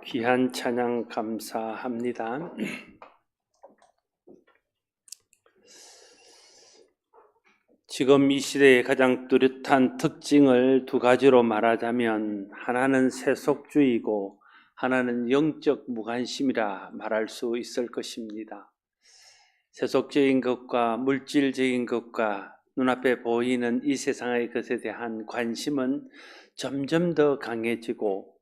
귀한 찬양 감사합니다. 지금 이 시대의 가장 뚜렷한 특징을 두 가지로 말하자면 하나는 세속주의고 하나는 영적 무관심이라 말할 수 있을 것입니다. 세속적인 것과 물질적인 것과 눈앞에 보이는 이 세상의 것에 대한 관심은 점점 더 강해지고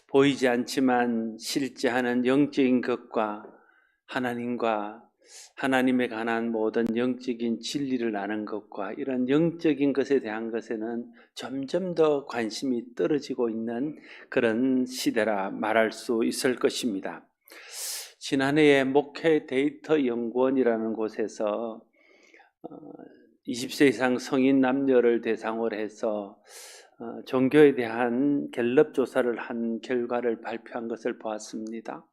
보이지 않지만 실제하는 영적인 것과 하나님과 하나님에 관한 모든 영적인 진리를 아는 것과 이런 영적인 것에 대한 것에는 점점 더 관심이 떨어지고 있는 그런 시대라 말할 수 있을 것입니다. 지난해에 목회 데이터 연구원이라는 곳에서 20세 이상 성인 남녀를 대상으로 해서 종교에 대한 갤럽 조사를 한 결과를 발표한 것을 보았습니다.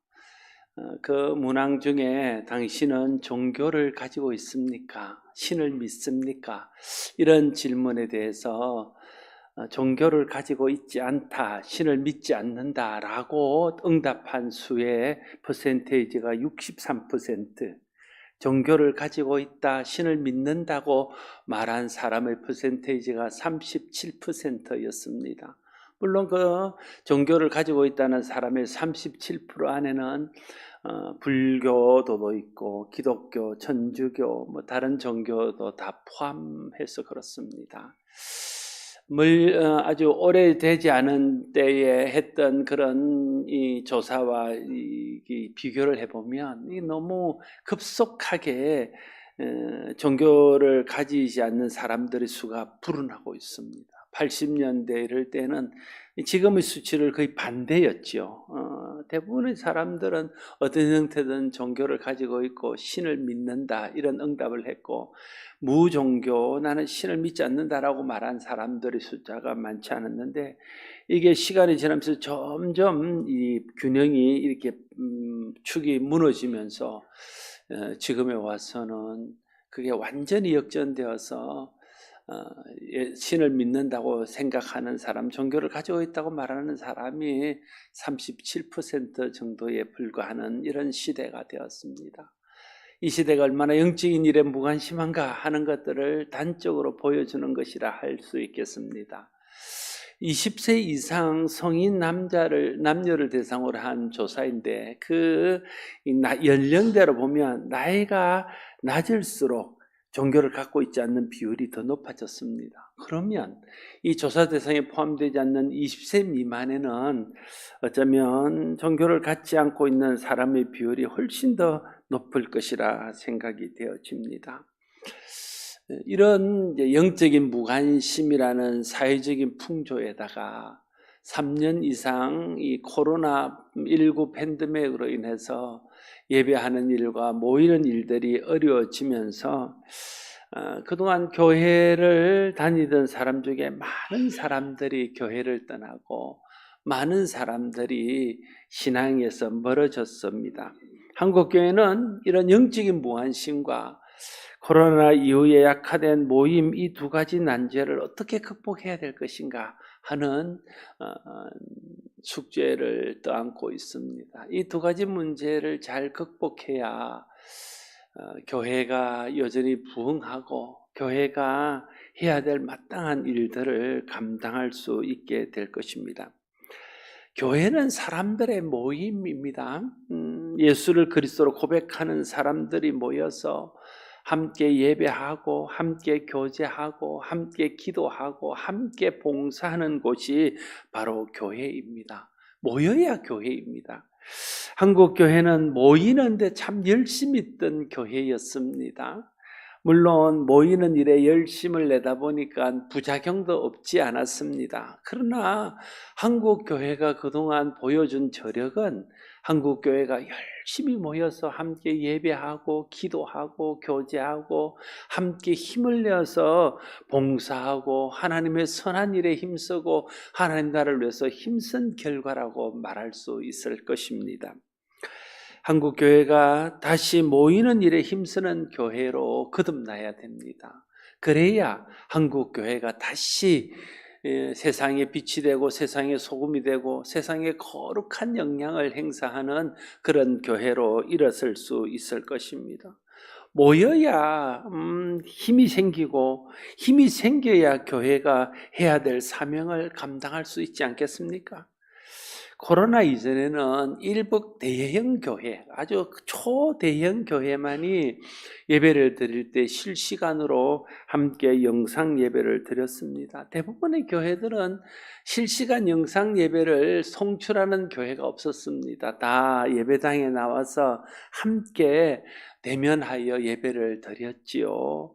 그 문항 중에 당신은 종교를 가지고 있습니까? 신을 믿습니까? 이런 질문에 대해서 종교를 가지고 있지 않다, 신을 믿지 않는다라고 응답한 수의 퍼센테이지가 63%, 종교를 가지고 있다, 신을 믿는다고 말한 사람의 퍼센테이지가 37%였습니다. 물론 그 종교를 가지고 있다는 사람의 37% 안에는 불교도도 있고 기독교, 천주교, 다른 종교도 다 포함해서 그렇습니다. 아주 오래되지 않은 때에 했던 그런 이 조사와 비교를 해보면 너무 급속하게 종교를 가지지 않는 사람들의 수가 불어나고 있습니다. 80년대 이럴 때는 지금의 수치를 거의 반대였죠. 대부분의 사람들은 어떤 형태든 종교를 가지고 있고 신을 믿는다 이런 응답을 했고, 무종교, 나는 신을 믿지 않는다라고 말한 사람들의 숫자가 많지 않았는데, 이게 시간이 지나면서 점점 이 균형이 이렇게 축이 무너지면서 지금에 와서는 그게 완전히 역전되어서 신을 믿는다고 생각하는 사람, 종교를 가지고 있다고 말하는 사람이 37% 정도에 불과하는 이런 시대가 되었습니다. 이 시대가 얼마나 영적인 일에 무관심한가 하는 것들을 단적으로 보여주는 것이라 할 수 있겠습니다. 20세 이상 성인 남녀를 대상으로 한 조사인데, 그 연령대로 보면 나이가 낮을수록 종교를 갖고 있지 않는 비율이 더 높아졌습니다. 그러면 이 조사 대상에 포함되지 않는 20세 미만에는 어쩌면 종교를 갖지 않고 있는 사람의 비율이 훨씬 더 높을 것이라 생각이 되어집니다. 이런 영적인 무관심이라는 사회적인 풍조에다가 3년 이상 이 코로나19 팬데믹으로 인해서 예배하는 일과 모이는 일들이 어려워지면서 그동안 교회를 다니던 사람 중에 많은 사람들이 교회를 떠나고 많은 사람들이 신앙에서 멀어졌습니다. 한국교회는 이런 영적인 무관심과 코로나 이후에 약화된 모임, 이 두 가지 난제를 어떻게 극복해야 될 것인가 하는 숙제를 떠안고 있습니다. 이 두 가지 문제를 잘 극복해야 교회가 여전히 부흥하고 교회가 해야 될 마땅한 일들을 감당할 수 있게 될 것입니다. 교회는 사람들의 모임입니다. 예수를 그리스도로 고백하는 사람들이 모여서 함께 예배하고 함께 교제하고 함께 기도하고 함께 봉사하는 곳이 바로 교회입니다. 모여야 교회입니다. 한국 교회는 모이는데 참 열심히 있던 교회였습니다. 물론 모이는 일에 열심을 내다 보니까 부작용도 없지 않았습니다. 그러나 한국 교회가 그동안 보여준 저력은 한국 교회가 열심히 모여서 함께 예배하고 기도하고 교제하고 함께 힘을 내어서 봉사하고 하나님의 선한 일에 힘쓰고 하나님 나라를 위해서 힘쓴 결과라고 말할 수 있을 것입니다. 한국 교회가 다시 모이는 일에 힘쓰는 교회로 거듭나야 됩니다. 그래야 한국 교회가 다시 세상의 빛이 되고 세상의 소금이 되고 세상에 거룩한 영향을 행사하는 그런 교회로 일어설 수 있을 것입니다. 모여야 힘이 생기고 힘이 생겨야 교회가 해야 될 사명을 감당할 수 있지 않겠습니까? 코로나 이전에는 일부 대형 교회, 아주 초대형 교회만이 예배를 드릴 때 실시간으로 함께 영상 예배를 드렸습니다. 대부분의 교회들은 실시간 영상 예배를 송출하는 교회가 없었습니다. 다 예배당에 나와서 함께 대면하여 예배를 드렸지요.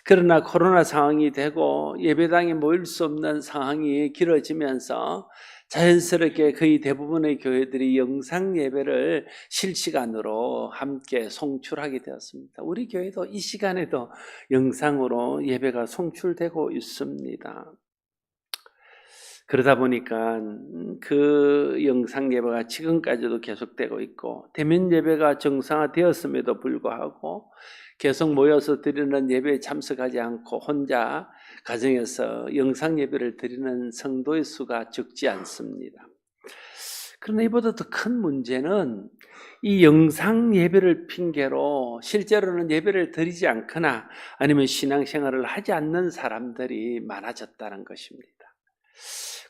그러나 코로나 상황이 되고 예배당에 모일 수 없는 상황이 길어지면서 자연스럽게 거의 대부분의 교회들이 영상 예배를 실시간으로 함께 송출하게 되었습니다. 우리 교회도 이 시간에도 영상으로 예배가 송출되고 있습니다. 그러다 보니까 그 영상 예배가 지금까지도 계속되고 있고 대면 예배가 정상화되었음에도 불구하고 계속 모여서 드리는 예배에 참석하지 않고 혼자 가정에서 영상 예배를 드리는 성도의 수가 적지 않습니다. 그러나 이보다 더 큰 문제는 이 영상 예배를 핑계로 실제로는 예배를 드리지 않거나 아니면 신앙생활을 하지 않는 사람들이 많아졌다는 것입니다.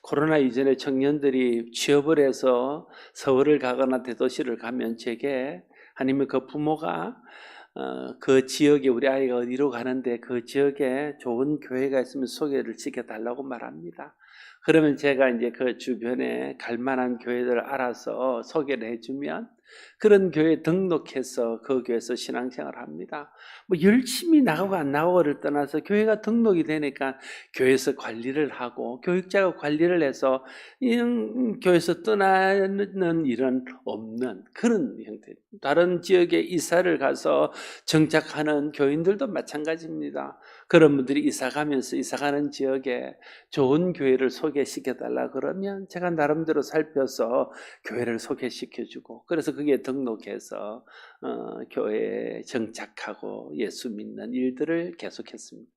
코로나 이전에 청년들이 취업을 해서 서울을 가거나 대도시를 가면 제게 아니면 그 부모가 그 지역에 우리 아이가 어디로 가는데 그 지역에 좋은 교회가 있으면 소개를 시켜달라고 말합니다. 그러면 제가 이제 그 주변에 갈 만한 교회들을 알아서 소개를 해주면 그런 교회에 등록해서 그 교회에서 신앙생활을 합니다. 뭐 열심히 나가고 안 나가고를 떠나서 교회가 등록이 되니까 교회에서 관리를 하고 교육자가 관리를 해서 교회에서 떠나는 일은 없는 그런 형태. 다른 지역에 이사를 가서 정착하는 교인들도 마찬가지입니다. 그런 분들이 이사 가면서 이사 가는 지역에 좋은 교회를 소개시켜달라 그러면 제가 나름대로 살펴서 교회를 소개시켜주고 그래서 그게 등록해서 교회에 정착하고 예수 믿는 일들을 계속했습니다.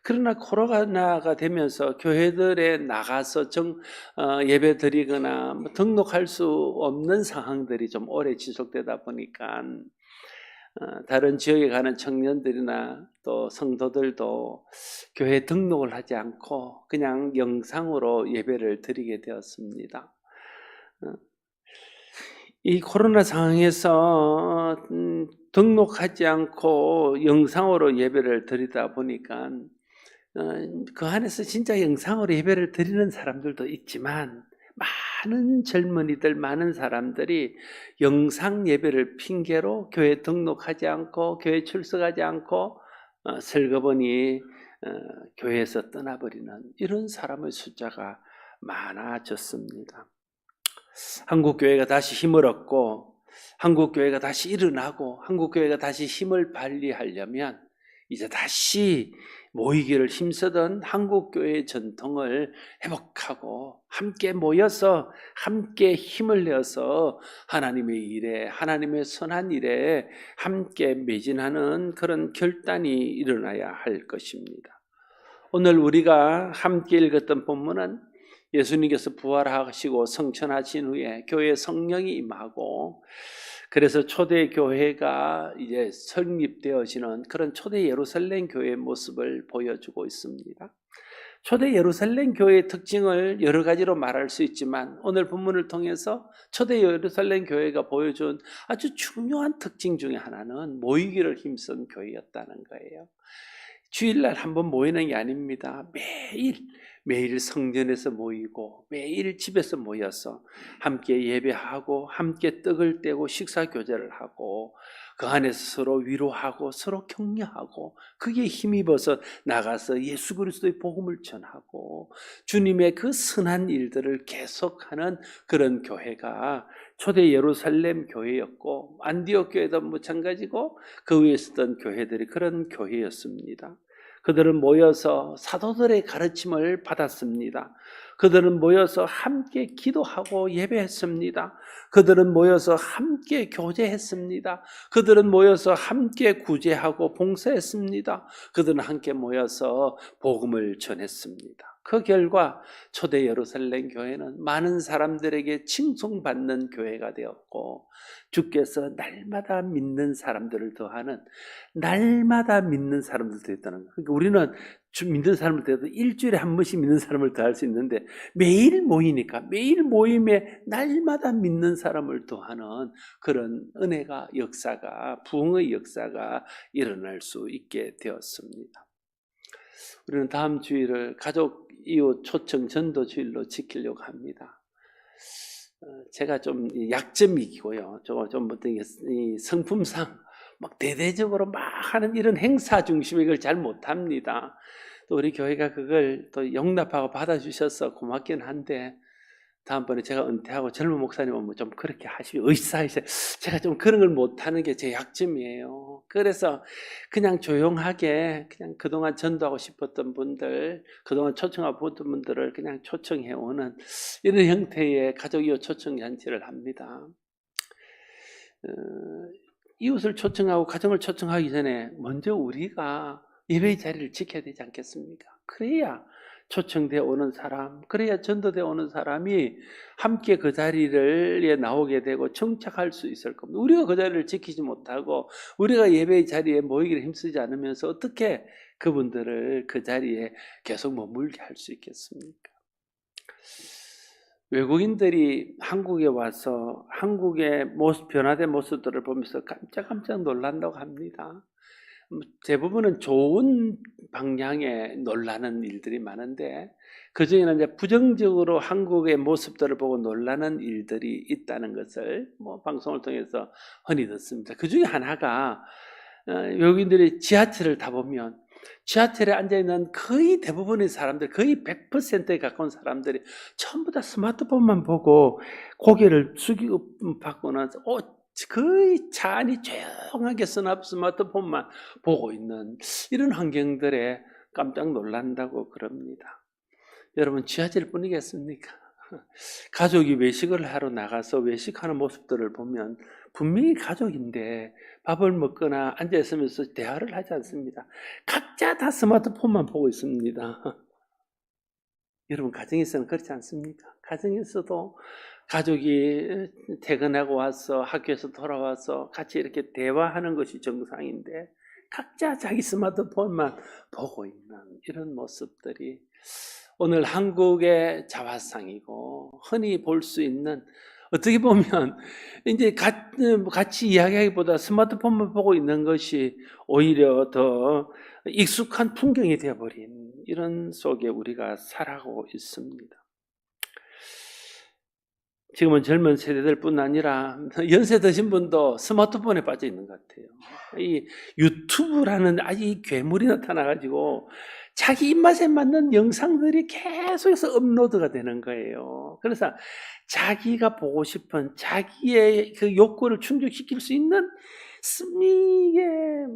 그러나 코로나가 되면서 교회들에 나가서 예배 드리거나 등록할 수 없는 상황들이 좀 오래 지속되다 보니까 다른 지역에 가는 청년들이나 또 성도들도 교회 등록을 하지 않고 그냥 영상으로 예배를 드리게 되었습니다. 이 코로나 상황에서 등록하지 않고 영상으로 예배를 드리다 보니까 그 안에서 진짜 영상으로 예배를 드리는 사람들도 있지만 많은 젊은이들, 많은 사람들이 영상 예배를 핑계로 교회 등록하지 않고 교회 출석하지 않고 슬그머니 교회에서 떠나버리는 이런 사람의 숫자가 많아졌습니다. 한국교회가 다시 힘을 얻고 한국교회가 다시 일어나고 한국교회가 다시 힘을 발휘하려면 이제 다시 모이기를 힘쓰던 한국교회의 전통을 회복하고 함께 모여서 함께 힘을 내어서 하나님의 일에 하나님의 선한 일에 함께 매진하는 그런 결단이 일어나야 할 것입니다. 오늘 우리가 함께 읽었던 본문은 예수님께서 부활하시고 성천하신 후에 교회에 성령이 임하고 그래서 초대 교회가 이제 설립되어지는 그런 초대 예루살렘 교회의 모습을 보여주고 있습니다. 초대 예루살렘 교회의 특징을 여러 가지로 말할 수 있지만 오늘 본문을 통해서 초대 예루살렘 교회가 보여준 아주 중요한 특징 중에 하나는 모이기를 힘쓴 교회였다는 거예요. 주일날 한번 모이는 게 아닙니다. 매일 성전에서 모이고 매일 집에서 모여서 함께 예배하고 함께 떡을 떼고 식사 교제를 하고 그 안에서 서로 위로하고 서로 격려하고 그게 힘입어서 나가서 예수 그리스도의 복음을 전하고 주님의 그 선한 일들을 계속하는 그런 교회가 초대 예루살렘 교회였고 안디옥 교회도 마찬가지고 그 위에 있었던 교회들이 그런 교회였습니다. 그들은 모여서 사도들의 가르침을 받았습니다. 그들은 모여서 함께 기도하고 예배했습니다. 그들은 모여서 함께 교제했습니다. 그들은 모여서 함께 구제하고 봉사했습니다. 그들은 함께 모여서 복음을 전했습니다. 그 결과 초대 예루살렘 교회는 많은 사람들에게 칭송받는 교회가 되었고, 주께서 날마다 믿는 사람들을 더하는, 날마다 믿는 사람들 되었다는 거예요. 그러니까 우리는 믿는 사람을 더해도 일주일에 한 번씩 믿는 사람을 더할 수 있는데, 매일 모이니까 매일 모임에 날마다 믿는 사람을 더하는 그런 은혜가, 역사가, 부흥의 역사가 일어날 수 있게 되었습니다. 우리는 다음 주일을 가족 이웃 초청 전도 주일로 지키려고 합니다. 제가 좀 약점이고요. 좀 어떤 이 성품상 막 대대적으로 막 하는 이런 행사 중심의 걸 잘 못합니다. 또 우리 교회가 그걸 또 용납하고 받아주셔서 고맙긴 한데, 다음번에 제가 은퇴하고 젊은 목사님 오면 좀 그렇게 하시고, 으쌰으쌰. 제가 좀 그런 걸 못하는 게 제 약점이에요. 그래서 그냥 조용하게 그냥 그동안 전도하고 싶었던 분들, 그동안 초청하고 싶었던 분들을 그냥 초청해오는 이런 형태의 가족이요 초청 잔치를 합니다. 이웃을 초청하고 가정을 초청하기 전에 먼저 우리가 예배의 자리를 지켜야 되지 않겠습니까? 그래야 초청되어 오는 사람, 그래야 전도되어 오는 사람이 함께 그 자리에 나오게 되고 정착할 수 있을 겁니다. 우리가 그 자리를 지키지 못하고 우리가 예배의 자리에 모이기를 힘쓰지 않으면서 어떻게 그분들을 그 자리에 계속 머물게 할 수 있겠습니까? 외국인들이 한국에 와서 한국의 변화된 모습들을 보면서 깜짝 놀란다고 합니다. 대부분은 좋은 방향에 놀라는 일들이 많은데, 그 중에는 이제 부정적으로 한국의 모습들을 보고 놀라는 일들이 있다는 것을 방송을 통해서 흔히 듣습니다. 그 중에 하나가 외국인들이 지하철을 타보면 지하철에 앉아있는 거의 대부분의 사람들, 거의 100%에 가까운 사람들이 전부 다 스마트폰만 보고 고개를 숙이고 받거나 거의 차 안이 조용하게 스마트폰만 보고 있는 이런 환경들에 깜짝 놀란다고 그럽니다. 여러분, 지하철 뿐이겠습니까? 가족이 외식을 하러 나가서 외식하는 모습들을 보면 분명히 가족인데 밥을 먹거나 앉아있으면서 대화를 하지 않습니다. 각자 다 스마트폰만 보고 있습니다. 여러분, 가정에서는 그렇지 않습니까? 가정에서도 가족이 퇴근하고 와서 학교에서 돌아와서 같이 이렇게 대화하는 것이 정상인데 각자 자기 스마트폰만 보고 있는 이런 모습들이 오늘 한국의 자화상이고, 흔히 볼 수 있는, 어떻게 보면 이제 같이 이야기하기보다 스마트폰만 보고 있는 것이 오히려 더 익숙한 풍경이 되어버린 이런 속에 우리가 살아가고 있습니다. 지금은 젊은 세대들뿐 아니라 연세 드신 분도 스마트폰에 빠져 있는 것 같아요. 이 유튜브라는 아주 괴물이 나타나가지고 자기 입맛에 맞는 영상들이 계속해서 업로드가 되는 거예요. 그래서 자기가 보고 싶은 자기의 그 욕구를 충족시킬 수 있는 이게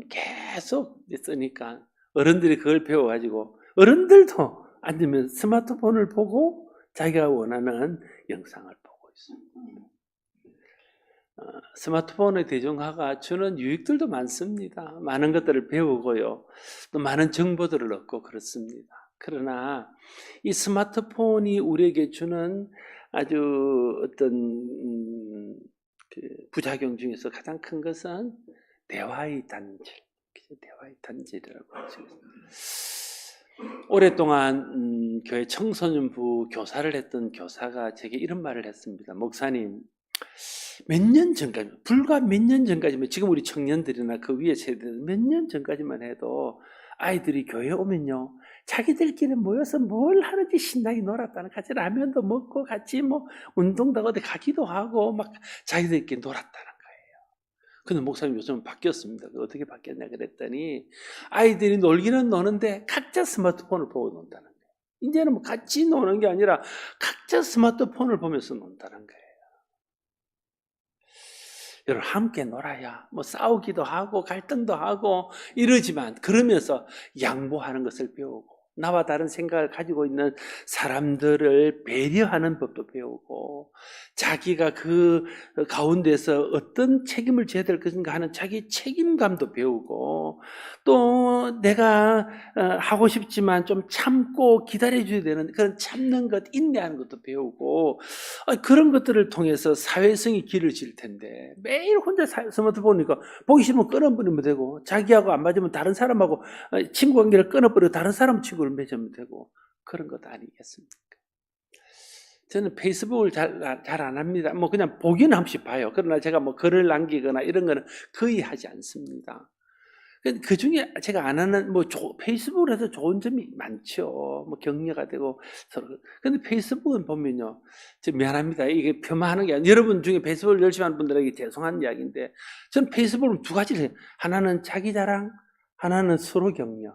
계속 있으니까 어른들이 그걸 배워가지고 어른들도 앉으면 스마트폰을 보고 자기가 원하는 영상을 보고 있습니다. 스마트폰의 대중화가 주는 유익들도 많습니다. 많은 것들을 배우고요, 또 많은 정보들을 얻고 그렇습니다. 그러나 이 스마트폰이 우리에게 주는 아주 어떤 부작용 중에서 가장 큰 것은 대화의 단절, 대화의 단절이라고 하죠. 오랫동안 교회 청소년부 교사를 했던 교사가 제게 이런 말을 했습니다. 목사님, 몇 년 전까지, 불과 몇 년 전까지만, 지금 우리 청년들이나 그 위에 세대들 몇 년 전까지만 해도 아이들이 교회에 오면요, 자기들끼리 모여서 뭘 하는지 신나게 놀았다는, 같이 라면도 먹고 같이 운동도 어디 가기도 하고 막 자기들끼리 놀았다는 거예요. 근데 목사님 요즘은 바뀌었습니다. 어떻게 바뀌었냐 그랬더니 아이들이 놀기는 노는데 각자 스마트폰을 보고 논다는 거예요. 이제는 같이 노는 게 아니라 각자 스마트폰을 보면서 논다는 거예요. 여러분, 함께 놀아야 싸우기도 하고 갈등도 하고 이러지만, 그러면서 양보하는 것을 배우고, 나와 다른 생각을 가지고 있는 사람들을 배려하는 법도 배우고, 자기가 그 가운데서 어떤 책임을 져야 될 것인가 하는 자기 책임감도 배우고, 또 내가 하고 싶지만 좀 참고 기다려줘야 되는 그런 참는 것, 인내하는 것도 배우고, 그런 것들을 통해서 사회성이 길어질 텐데, 매일 혼자 스마트폰이니까 보기 싫으면 끊어버리면 되고, 자기하고 안 맞으면 다른 사람하고 친구 관계를 끊어버리고 다른 사람 친구를 맺으면 되고, 그런 것 아니겠습니까? 저는 페이스북을 잘 안 합니다. 뭐 그냥 보기는 한 번씩 봐요. 그러나 제가 뭐 글을 남기거나 이런 거는 거의 하지 않습니다. 그 중에 제가 안 하는, 페이스북을 해서 좋은 점이 많죠. 뭐 격려가 되고 서로. 근데 페이스북은 보면요, 저 미안합니다. 이게 폄하하는 게 아니라, 여러분 중에 페이스북을 열심히 하는 분들에게 죄송한 이야기인데, 저는 페이스북을 두 가지를 해요. 하나는 자기 자랑, 하나는 서로 격려.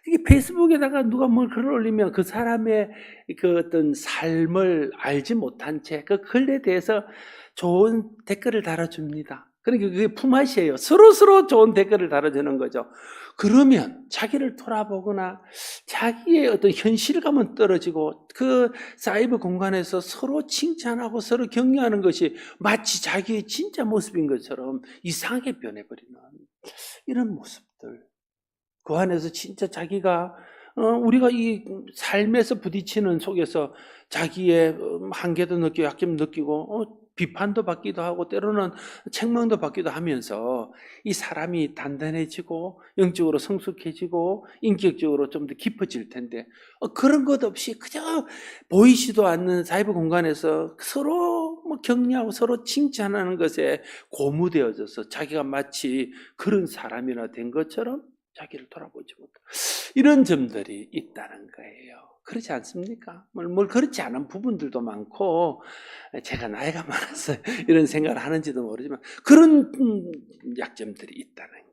이게 페이스북에다가 누가 뭘 글을 올리면 그 사람의 그 어떤 삶을 알지 못한 채 그 글에 대해서 좋은 댓글을 달아줍니다. 그러니까 그게 품앗이에요. 서로 좋은 댓글을 달아주는 거죠. 그러면 자기를 돌아보거나 자기의 어떤 현실감은 떨어지고, 그 사이버 공간에서 서로 칭찬하고 서로 격려하는 것이 마치 자기의 진짜 모습인 것처럼 이상하게 변해버리는 이런 모습들. 그 안에서 진짜 자기가 우리가 이 삶에서 부딪히는 속에서 자기의 한계도 느끼고 약점도 느끼고 비판도 받기도 하고 때로는 책망도 받기도 하면서 이 사람이 단단해지고 영적으로 성숙해지고 인격적으로 좀 더 깊어질 텐데, 그런 것 없이 그저 보이지도 않는 사이버 공간에서 서로 격려하고 서로 칭찬하는 것에 고무되어져서 자기가 마치 그런 사람이나 된 것처럼 자기를 돌아보지 못하고, 이런 점들이 있다는 거예요. 그렇지 않습니까? 뭘 그렇지 않은 부분들도 많고, 제가 나이가 많아서 이런 생각을 하는지도 모르지만 그런 약점들이 있다는 거예요.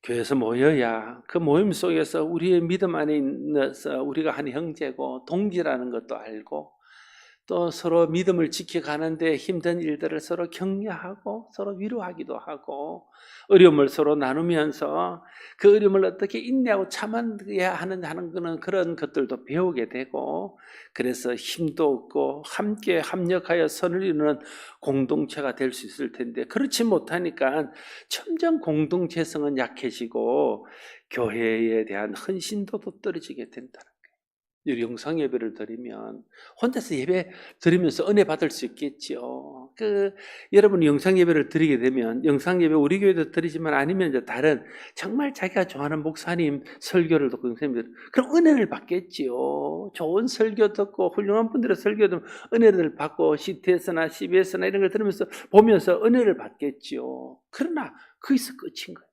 교회에서 모여야 그 모임 속에서 우리의 믿음 안에 있어서 우리가 한 형제고 동지라는 것도 알고, 또 서로 믿음을 지켜가는데 힘든 일들을 서로 격려하고 서로 위로하기도 하고, 어려움을 서로 나누면서 그 어려움을 어떻게 인내하고 참아야 하는 그런 것들도 배우게 되고, 그래서 힘도 얻고 함께 합력하여 선을 이루는 공동체가 될 수 있을 텐데, 그렇지 못하니까 점점 공동체성은 약해지고 교회에 대한 헌신도도 떨어지게 된다. 영상 예배를 드리면 혼자서 예배 드리면서 은혜 받을 수 있겠죠. 여러분이 영상 예배를 드리게 되면, 영상 예배 우리 교회도 드리지만 아니면 이제 다른 정말 자기가 좋아하는 목사님 설교를 듣고 영상님들, 그럼 은혜를 받겠지요. 좋은 설교 듣고 훌륭한 분들의 설교 듣고 은혜를 받고 CTS나 CBS나 이런 걸 들으면서 보면서 은혜를 받겠지요. 그러나 거기서 끝인 거예요.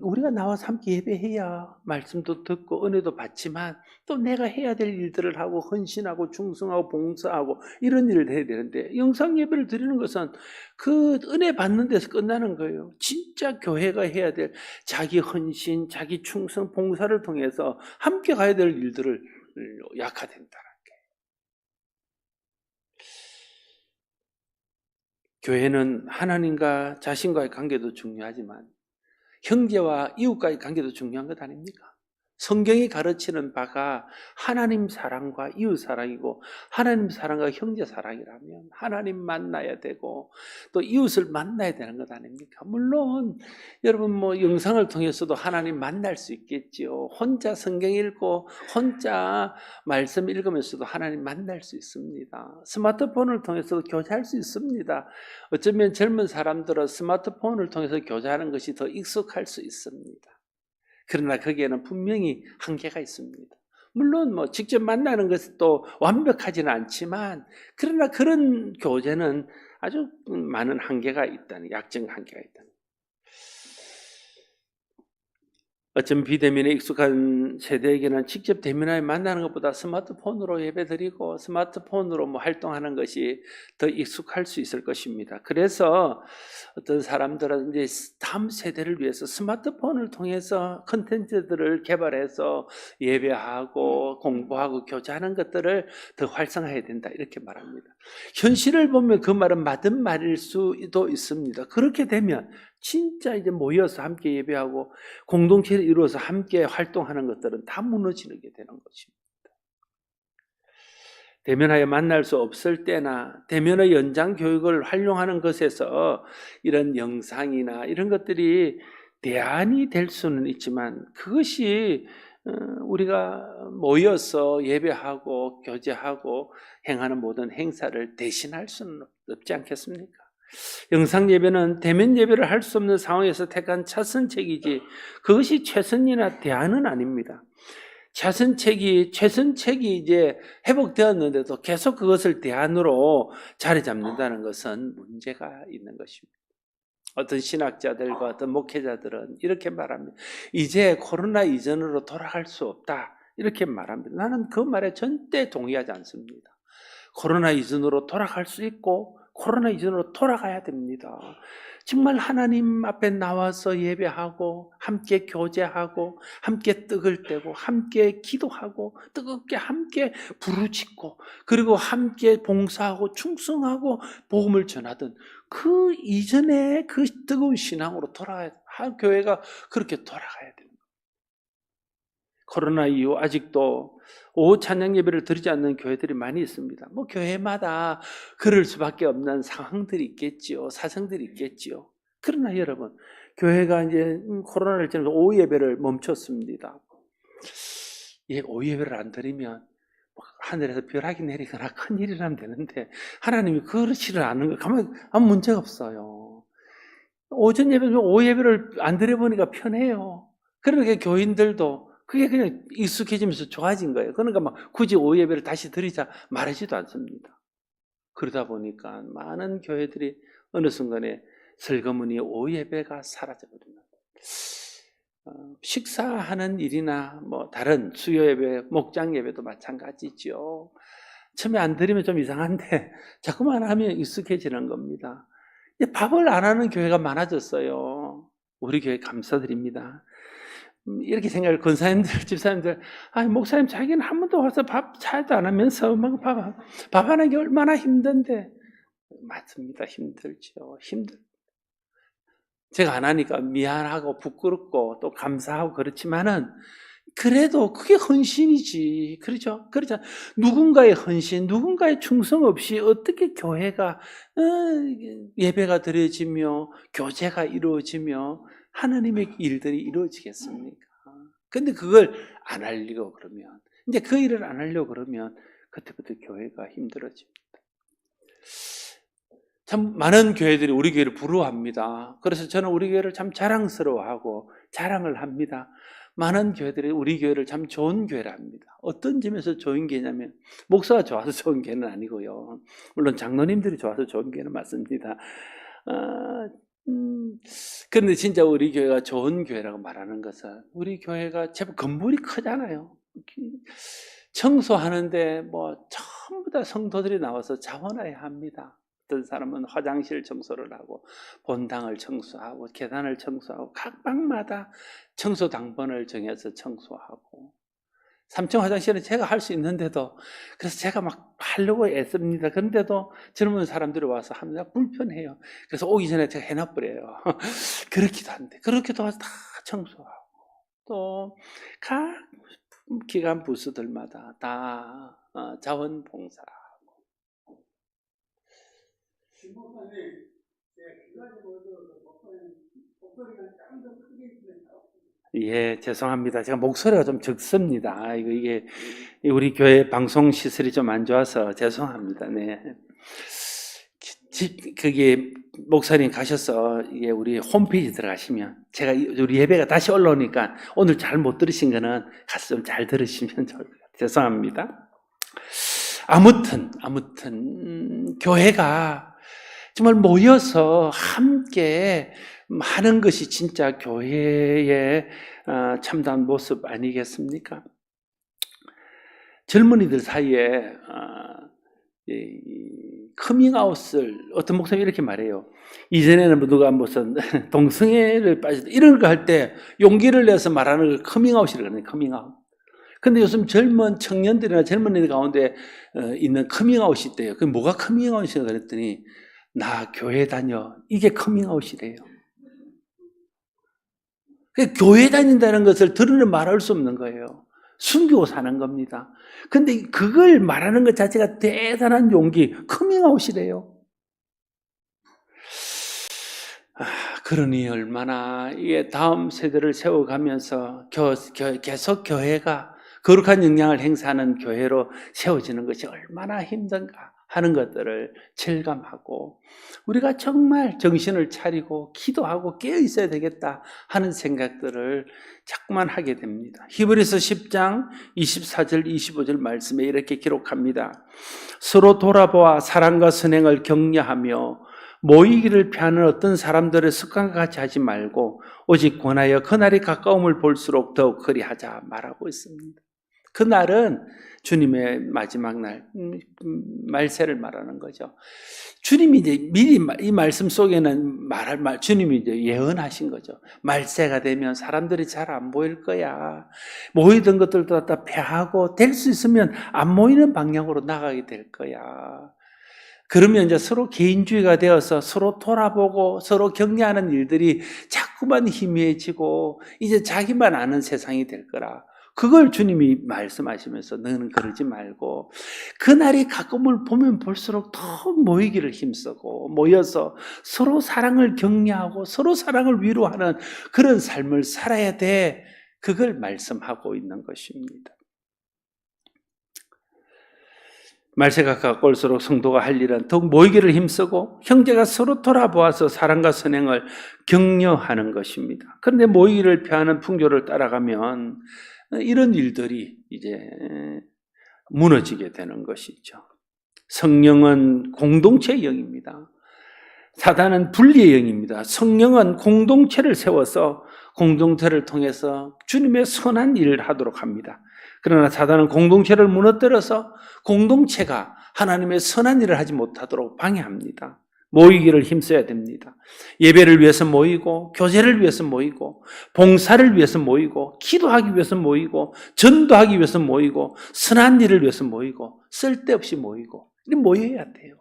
우리가 나와서 함께 예배해야 말씀도 듣고 은혜도 받지만, 또 내가 해야 될 일들을 하고 헌신하고 충성하고 봉사하고 이런 일을 해야 되는데, 영상 예배를 드리는 것은 그 은혜 받는 데서 끝나는 거예요. 진짜 교회가 해야 될 자기 헌신, 자기 충성, 봉사를 통해서 함께 가야 될 일들을 약화된다는 거예요. 교회는 하나님과 자신과의 관계도 중요하지만 형제와 이웃과의 관계도 중요한 것 아닙니까? 성경이 가르치는 바가 하나님 사랑과 이웃 사랑이고, 하나님 사랑과 형제 사랑이라면 하나님 만나야 되고 또 이웃을 만나야 되는 것 아닙니까? 물론 여러분 영상을 통해서도 하나님 만날 수 있겠지요. 혼자 성경 읽고 혼자 말씀 읽으면서도 하나님 만날 수 있습니다. 스마트폰을 통해서도 교제할 수 있습니다. 어쩌면 젊은 사람들은 스마트폰을 통해서 교제하는 것이 더 익숙할 수 있습니다. 그러나 거기에는 분명히 한계가 있습니다. 물론 직접 만나는 것은 또 완벽하지는 않지만, 그러나 그런 교제는 아주 많은 한계가 있다는, 약정 한계가 있다는. 어쩜 비대면에 익숙한 세대에게는 직접 대면하여 만나는 것보다 스마트폰으로 예배드리고 스마트폰으로 활동하는 것이 더 익숙할 수 있을 것입니다. 그래서 어떤 사람들은 이제 다음 세대를 위해서 스마트폰을 통해서 컨텐츠들을 개발해서 예배하고 공부하고 교제하는 것들을 더 활성화해야 된다, 이렇게 말합니다. 현실을 보면 그 말은 맞은 말일 수도 있습니다. 그렇게 되면 진짜 이제 모여서 함께 예배하고 공동체를 이루어서 함께 활동하는 것들은 다 무너지게 되는 것입니다. 대면하여 만날 수 없을 때나 대면의 연장 교육을 활용하는 것에서 이런 영상이나 이런 것들이 대안이 될 수는 있지만 그것이 우리가 모여서 예배하고 교제하고 행하는 모든 행사를 대신할 수는 없지 않겠습니까? 영상 예배는 대면 예배를 할 수 없는 상황에서 택한 차선책이지 그것이 최선이나 대안은 아닙니다. 최선책이 이제 회복되었는데도 계속 그것을 대안으로 자리 잡는다는 것은 문제가 있는 것입니다. 어떤 신학자들과 어떤 목회자들은 이렇게 말합니다. 이제 코로나 이전으로 돌아갈 수 없다. 이렇게 말합니다. 나는 그 말에 절대 동의하지 않습니다. 코로나 이전으로 돌아갈 수 있고 코로나 이전으로 돌아가야 됩니다. 정말 하나님 앞에 나와서 예배하고 함께 교제하고 함께 떡을 떼고 함께 기도하고 뜨겁게 함께 부르짖고 그리고 함께 봉사하고 충성하고 복음을 전하던 그 이전에 그 뜨거운 신앙으로 돌아가야 돼요. 교회가 그렇게 돌아가야 됩니다. 코로나 이후 아직도 오후 찬양 예배를 드리지 않는 교회들이 많이 있습니다. 뭐 교회마다 그럴 수밖에 없는 상황들이 있겠지요. 사정들이 있겠지요. 그러나 여러분, 교회가 이제 코로나를 지나서 오후 예배를 멈췄습니다. 예, 오후 예배를 안 드리면 하늘에서 벼락이 내리거나 큰일이 나면 되는데 하나님이 그렇지를 않은 거 가만 아무 문제가 없어요. 오전 예배는 오후 예배를 안 드려보니까 편해요. 그러니까 교인들도 그게 그냥 익숙해지면서 좋아진 거예요. 그러니까 막 굳이 오후 예배를 다시 드리자 말하지도 않습니다. 그러다 보니까 많은 교회들이 어느 순간에 슬그머니 오후 예배가 사라져버립니다. 식사하는 일이나 뭐 다른 수요 예배, 목장 예배도 마찬가지죠. 처음에 안 드리면 좀 이상한데 자꾸만 하면 익숙해지는 겁니다. 밥을 안 하는 교회가 많아졌어요. 우리 교회 감사드립니다. 이렇게 생각을 권사님들, 집사님들, 목사님 자기는 한 번도 와서 밥 차도 안 하면서 밥 하는 게 얼마나 힘든데. 맞습니다. 힘들죠. 제가 안 하니까 미안하고 부끄럽고 또 감사하고 그렇지만은 그래도 그게 헌신이지. 그렇죠? 그렇죠. 누군가의 헌신, 누군가의 충성 없이 어떻게 교회가 예배가 드려지며 교제가 이루어지며 하나님의 일들이 이루어지겠습니까? 근데 그걸 안 하려고 그러면 이제 그 일을 안 하려고 그러면 그때부터 교회가 힘들어집니다. 참 많은 교회들이 우리 교회를 부러워합니다. 그래서 저는 우리 교회를 참 자랑스러워하고 자랑을 합니다. 많은 교회들이 우리 교회를 참 좋은 교회라 합니다. 어떤 점에서 좋은 교회냐면 목사가 좋아서 좋은 교회는 아니고요. 물론 장로님들이 좋아서 좋은 교회는 맞습니다. 그런데 진짜 우리 교회가 좋은 교회라고 말하는 것은 우리 교회가 제법 건물이 크잖아요. 청소하는데 뭐 전부 다 성도들이 나와서 자원해야 합니다. 어떤 사람은 화장실 청소를 하고 본당을 청소하고 계단을 청소하고 각 방마다 청소 당번을 정해서 청소하고 3층 화장실은 제가 할 수 있는데도 그래서 제가 막 하려고 애씁니다. 그런데도 젊은 사람들이 와서 하면 불편해요. 그래서 오기 전에 제가 해놔버려요. 그렇기도 한데 그렇게도 와서 다 청소하고 또 각 기관 부서들마다 다 자원봉사. 예, 죄송합니다. 제가 목소리가 좀 적습니다. 이게 우리 교회 방송 시설이 좀 안 좋아서 죄송합니다. 네. 그게 목사님 가셔서 이게 우리 홈페이지 들어가시면 제가 우리 예배가 다시 올라오니까 오늘 잘 못 들으신 거는 가서 좀 잘 들으시면 좋을 것 같아요. 죄송합니다. 아무튼 교회가 정말 모여서 함께 하는 것이 진짜 교회의 참다운 모습 아니겠습니까? 젊은이들 사이에 커밍아웃을 어떤 목사님이 이렇게 말해요. 이전에는 누가 무슨 동성애를 빠졌다 이런 거 할 때 용기를 내서 말하는 걸 커밍아웃이라고 해요. 커밍아웃. 근데 요즘 젊은 청년들이나 젊은이들 가운데 있는 커밍아웃이 있대요. 그게 뭐가 커밍아웃이라고 그랬더니 나 교회 다녀. 이게 커밍아웃이래요. 교회 다닌다는 것을 드러내 말할 수 없는 거예요. 숨기고 사는 겁니다. 근데 그걸 말하는 것 자체가 대단한 용기, 커밍아웃이래요. 그러니 얼마나 이게 다음 세대를 세워가면서 계속 교회가 거룩한 영향을 행사하는 교회로 세워지는 것이 얼마나 힘든가 하는 것들을 체감하고, 우리가 정말 정신을 차리고 기도하고 깨어 있어야 되겠다 하는 생각들을 자꾸만 하게 됩니다. 히브리서 10장 24절 25절 말씀에 이렇게 기록합니다. 서로 돌아보아 사랑과 선행을 격려하며 모이기를 피하는 어떤 사람들의 습관과 같이 하지 말고 오직 권하여 그날이 가까움을 볼수록 더욱 그리하자 말하고 있습니다. 그날은 주님의 마지막 날, 말세를 말하는 거죠. 주님이 이제 미리 이 말씀 속에는 주님이 이제 예언하신 거죠. 말세가 되면 사람들이 잘 안 보일 거야. 모이던 것들도 다 패하고 될 수 있으면 안 모이는 방향으로 나가게 될 거야. 그러면 이제 서로 개인주의가 되어서 서로 돌아보고 서로 격려하는 일들이 자꾸만 희미해지고 이제 자기만 아는 세상이 될 거라. 그걸 주님이 말씀하시면서 너는 그러지 말고 그날이 가끔을 보면 볼수록 더 모이기를 힘쓰고 모여서 서로 사랑을 격려하고 서로 사랑을 위로하는 그런 삶을 살아야 돼. 그걸 말씀하고 있는 것입니다. 말세가 가까울수록 성도가 할 일은 더욱 모이기를 힘쓰고 형제가 서로 돌아보아서 사랑과 선행을 격려하는 것입니다. 그런데 모이기를 피하는 풍조를 따라가면 이런 일들이 이제 무너지게 되는 것이죠. 성령은 공동체의 영입니다. 사단은 분리의 영입니다. 성령은 공동체를 세워서 공동체를 통해서 주님의 선한 일을 하도록 합니다. 그러나 사단은 공동체를 무너뜨려서 공동체가 하나님의 선한 일을 하지 못하도록 방해합니다. 모이기를 힘써야 됩니다. 예배를 위해서 모이고 교제를 위해서 모이고 봉사를 위해서 모이고 기도하기 위해서 모이고 전도하기 위해서 모이고 선한 일을 위해서 모이고 쓸데없이 모이고 모여야 돼요.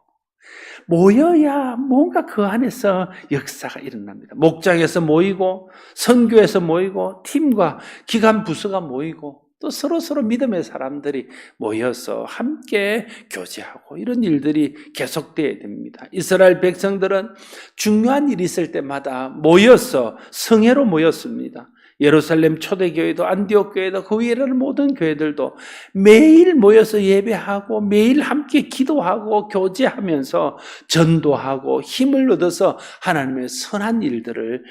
모여야 뭔가 그 안에서 역사가 일어납니다. 목장에서 모이고 선교에서 모이고 팀과 기관 부서가 모이고 또 서로 믿음의 사람들이 모여서 함께 교제하고 이런 일들이 계속돼야 됩니다. 이스라엘 백성들은 중요한 일이 있을 때마다 모여서 성회로 모였습니다. 예루살렘 초대교회도 안디옥 교회도 그 위에는 모든 교회들도 매일 모여서 예배하고 매일 함께 기도하고 교제하면서 전도하고 힘을 얻어서 하나님의 선한 일들을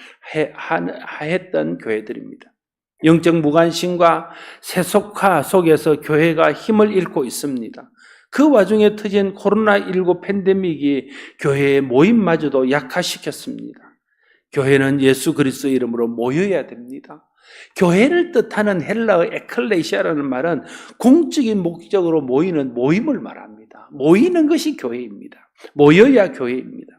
했던 교회들입니다. 영적 무관심과 세속화 속에서 교회가 힘을 잃고 있습니다. 그 와중에 터진 코로나19 팬데믹이 교회의 모임마저도 약화시켰습니다. 교회는 예수 그리스도의 이름으로 모여야 됩니다. 교회를 뜻하는 헬라어 에클레시아라는 말은 공적인 목적으로 모이는 모임을 말합니다. 모이는 것이 교회입니다. 모여야 교회입니다.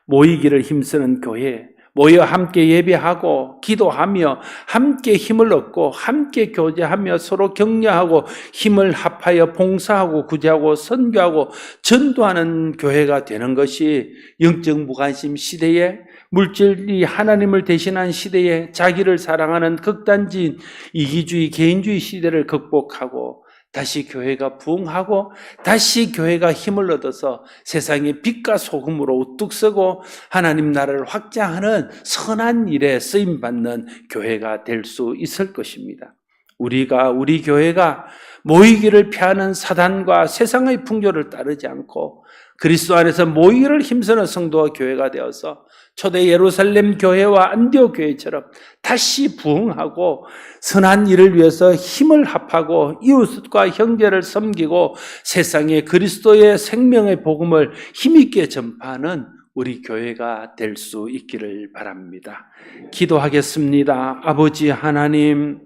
모이기를 힘쓰는 교회, 모여 함께 예배하고 기도하며 함께 힘을 얻고 함께 교제하며 서로 격려하고 힘을 합하여 봉사하고 구제하고 선교하고 전도하는 교회가 되는 것이 영적 무관심 시대에 물질이 하나님을 대신한 시대에 자기를 사랑하는 극단적인 이기주의 개인주의 시대를 극복하고 다시 교회가 부흥하고 다시 교회가 힘을 얻어서 세상의 빛과 소금으로 우뚝 서고 하나님 나라를 확장하는 선한 일에 쓰임받는 교회가 될 수 있을 것입니다. 우리 교회가 모이기를 피하는 사단과 세상의 풍조를 따르지 않고 그리스도 안에서 모이기를 힘쓰는 성도와 교회가 되어서 초대 예루살렘 교회와 안디옥 교회처럼 다시 부흥하고 선한 일을 위해서 힘을 합하고 이웃과 형제를 섬기고 세상에 그리스도의 생명의 복음을 힘있게 전파하는 우리 교회가 될 수 있기를 바랍니다. 기도하겠습니다. 아버지 하나님,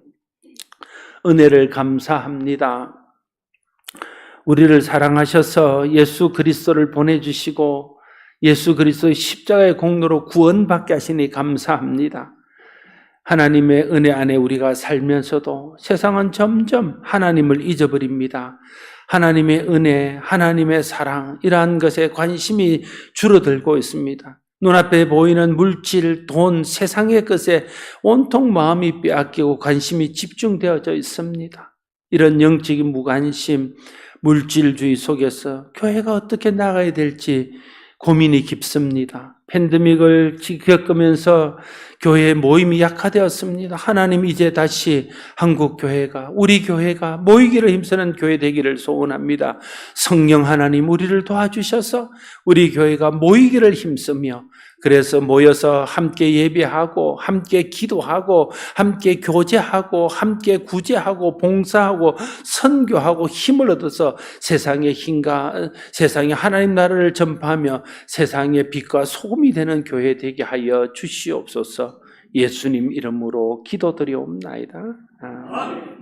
은혜를 감사합니다. 우리를 사랑하셔서 예수 그리스도를 보내주시고 예수 그리스도의 십자가의 공로로 구원받게 하시니 감사합니다. 하나님의 은혜 안에 우리가 살면서도 세상은 점점 하나님을 잊어버립니다. 하나님의 은혜, 하나님의 사랑, 이러한 것에 관심이 줄어들고 있습니다. 눈앞에 보이는 물질, 돈, 세상의 것에 온통 마음이 빼앗기고 관심이 집중되어져 있습니다. 이런 영적인 무관심, 물질주의 속에서 교회가 어떻게 나가야 될지 고민이 깊습니다. 팬데믹을 겪으면서 교회의 모임이 약화되었습니다. 하나님 이제 다시 한국 교회가, 우리 교회가 모이기를 힘쓰는 교회 되기를 소원합니다. 성령 하나님 우리를 도와주셔서 우리 교회가 모이기를 힘쓰며, 그래서 모여서 함께 예배하고 함께 기도하고 함께 교제하고 함께 구제하고 봉사하고 선교하고 힘을 얻어서 세상의 하나님 나라를 전파하며 세상의 빛과 소금이 되는 교회 되게 하여 주시옵소서. 예수님 이름으로 기도드리옵나이다. 아멘.